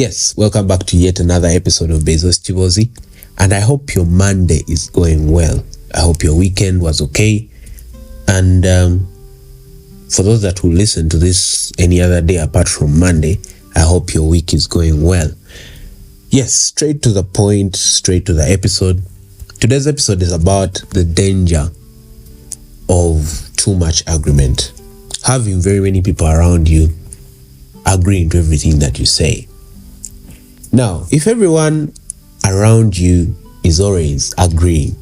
Yes, welcome back to yet another episode of Beizzo's Kiboozi, and I hope your Monday is going well. I hope your weekend was okay, and for those that will listen to this any other day apart from Monday, I hope your week is going well. Yes, straight to the point, straight to the episode. Today's episode is about the danger of too much agreement. Having very many people around you agreeing to everything that you say. Now, if everyone around you is always agreeing,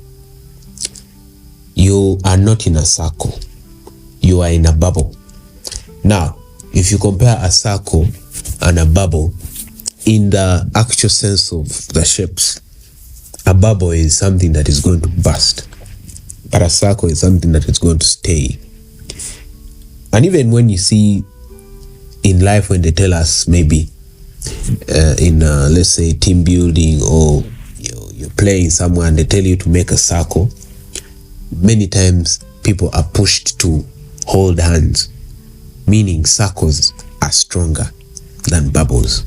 you are not in a circle, you are in a bubble. Now, if you compare a circle and a bubble in the actual sense of the shapes, a bubble is something that is going to burst, but a circle is something that is going to stay. And even when you see in life, when they tell us maybe in let's say team building, or you're playing somewhere and they tell you to make a circle, many times people are pushed to hold hands, meaning circles are stronger than bubbles.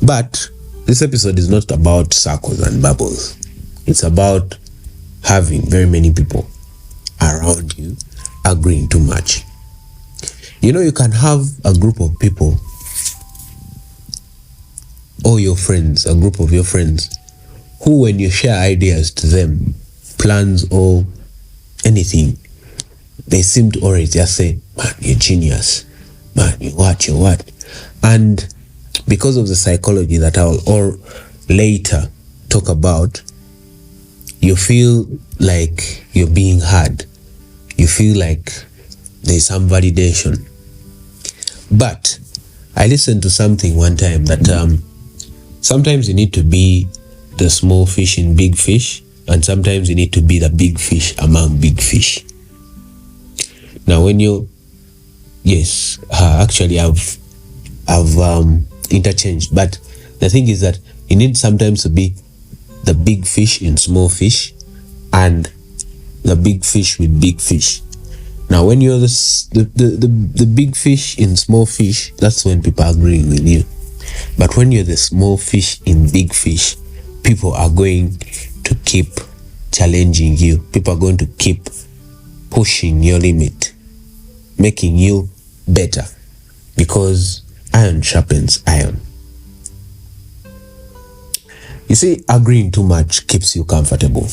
But this episode is not about circles and bubbles. It's about having very many people around you agreeing too much. You know, you can have a group of people, or your friends, a group of your friends, who when you share ideas to them, plans or anything, they seem to always just say, man, you're genius, man, you're what. And because of the psychology that I'll all later talk about, you feel like you're being heard. You feel like there's some validation. But I listened to something one time that sometimes you need to be the small fish in big fish, and sometimes you need to be the big fish among big fish. Now, when you, yes, actually I've interchanged, but the thing is that you need sometimes to be the big fish in small fish and the big fish with big fish. Now, when you're the big fish in small fish, that's when people are agreeing with you. But when you're the small fish in big fish, people are going to keep challenging you. People are going to keep pushing your limit, making you better, because iron sharpens iron. You see, agreeing too much keeps you comfortable,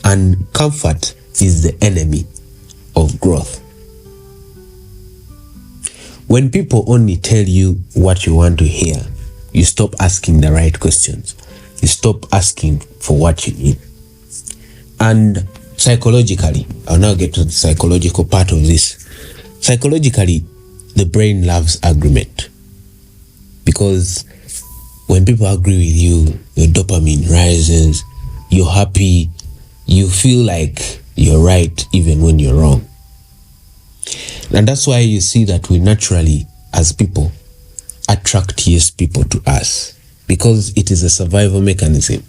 and comfort is the enemy of growth. When people only tell you what you want to hear, you stop asking the right questions. You stop asking for what you need. And psychologically, I'll now get to the psychological part of this. Psychologically, the brain loves agreement, because when people agree with you, your dopamine rises, you're happy, you feel like you're right even when you're wrong. And that's why you see that we naturally, as people, attract yes people to us, because it is a survival mechanism.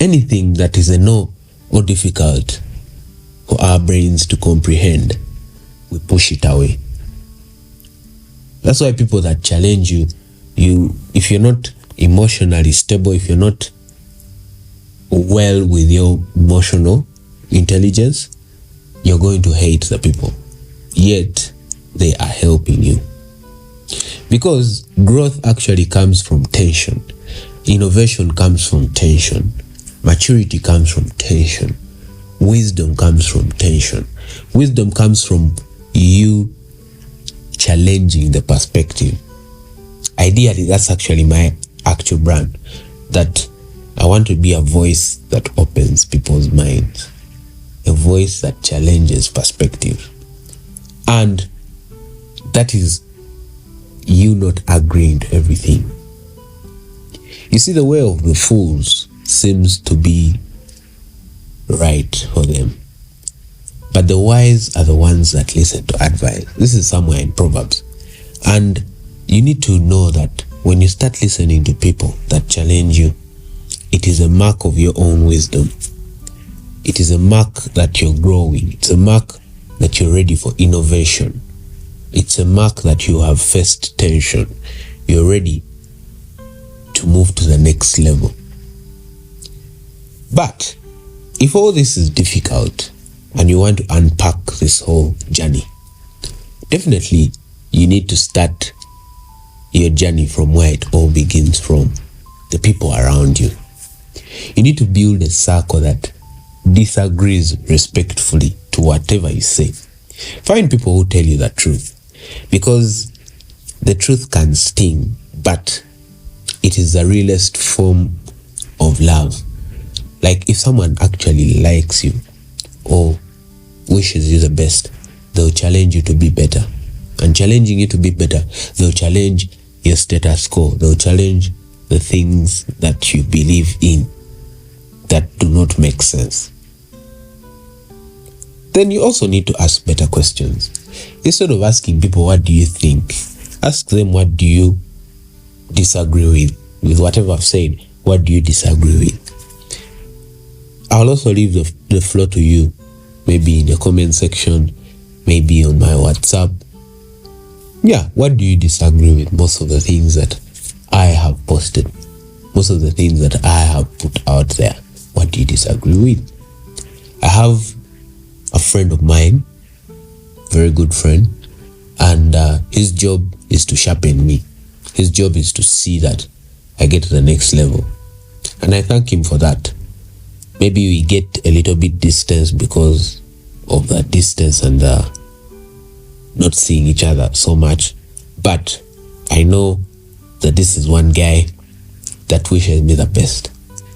Anything that is a no or difficult for our brains to comprehend, we push it away. That's why people that challenge you, if you're not emotionally stable, if you're not well with your emotional intelligence, you're going to hate the people. Yet they are helping you, because growth actually comes from tension. Innovation comes from tension. Maturity comes from tension. Wisdom comes from tension. Wisdom comes from you challenging the perspective. Ideally, that's actually my actual brand, that I want to be a voice that opens people's minds, a voice that challenges perspective. And that is you not agreeing to everything. You see, the way of the fools seems to be right for them, but the wise are the ones that listen to advice. This is somewhere in Proverbs. And you need to know that when you start listening to people that challenge you, it is a mark of your own wisdom. It is a mark that you're growing. It's a mark that you're ready for innovation. It's a mark that you have faced tension. You're ready move to the next level. But if all this is difficult and you want to unpack this whole journey, definitely you need to start your journey from where it all begins from, the people around you. You need to build a circle that disagrees respectfully to whatever you say. Find people who tell you the truth, because the truth can sting, but it is the realest form of love. Like if someone actually likes you or wishes you the best, they'll challenge you to be better. And challenging you to be better, they'll challenge your status quo. They'll challenge the things that you believe in that do not make sense. Then you also need to ask better questions. Instead of asking people, what do you think? Ask them, what do you disagree with? With whatever I've said, what do you disagree with? I'll also leave the floor to you, maybe in the comment section, maybe on my WhatsApp. Yeah, what do you disagree with? Most of the things that I have posted, most of the things that I have put out there, what do you disagree with? I have a friend of mine, very good friend, and his job is to sharpen me. His job is to see that I get to the next level, and I thank him for that. Maybe we get a little bit distance because of that distance and not seeing each other so much, but I know that this is one guy that wishes me the best.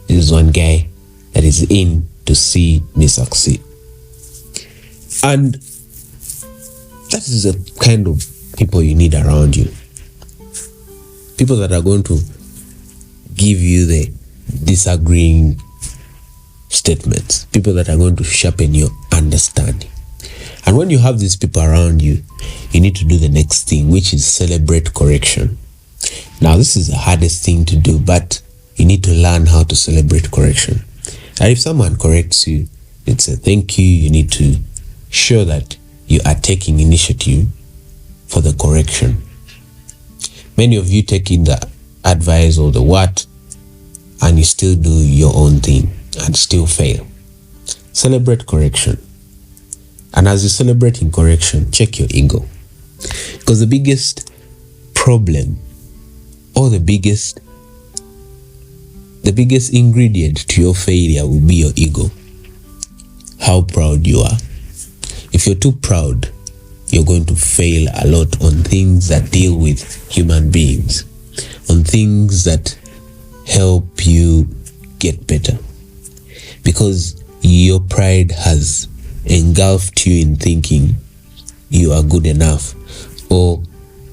This is one guy that is in to see me succeed. And that is the kind of people you need around you. People that are going to give you the disagreeing statements. People that are going to sharpen your understanding. And when you have these people around you, you need to do the next thing, which is celebrate correction. Now, this is the hardest thing to do, but you need to learn how to celebrate correction. And if someone corrects you, it's a thank you. You need to show that you are taking initiative for the correction. Many of you take in the advice or the what, and you still do your own thing and still fail. Celebrate correction. And as you're celebrating correction, check your ego. Because the biggest problem or the biggest ingredient to your failure will be your ego. How proud you are. If you're too proud, you're going to fail a lot on things that deal with human beings, on things that help you get better. Because your pride has engulfed you in thinking you are good enough or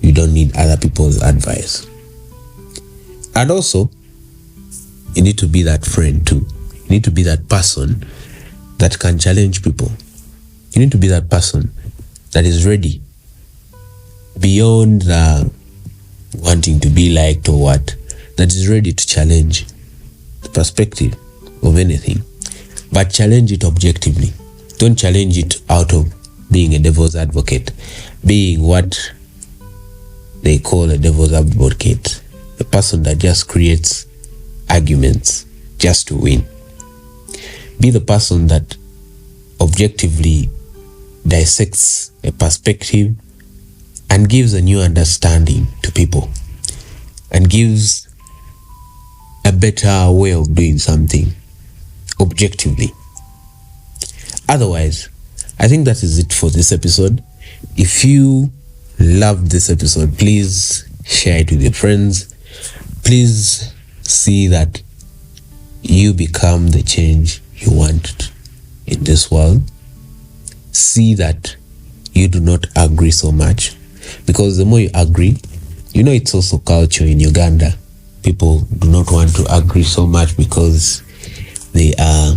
you don't need other people's advice. And also, you need to be that friend too. You need to be that person that can challenge people. You need to be that person that is ready beyond the wanting to be liked or what, that is ready to challenge the perspective of anything, but challenge it objectively. Don't challenge it out of being a devil's advocate, being what they call a devil's advocate, a person that just creates arguments just to win. Be the person that objectively dissects a perspective and gives a new understanding to people and gives a better way of doing something objectively. Otherwise, I think that is it for this episode. If you loved this episode, please share it with your friends. Please see that you become the change you want in this world. See that you do not agree so much, because the more you agree, it's also culture in Uganda. People do not want to agree so much because they are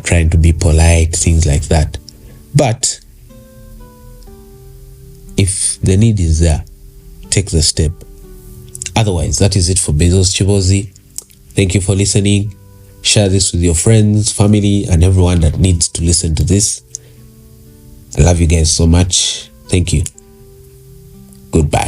trying to be polite, things like that. But if the need is there, take the step. Otherwise, that is it for Beizzo's Kiboozi. Thank you for listening. Share this with your friends, family, and everyone that needs to listen to this. I love you guys so much. Thank you. Goodbye.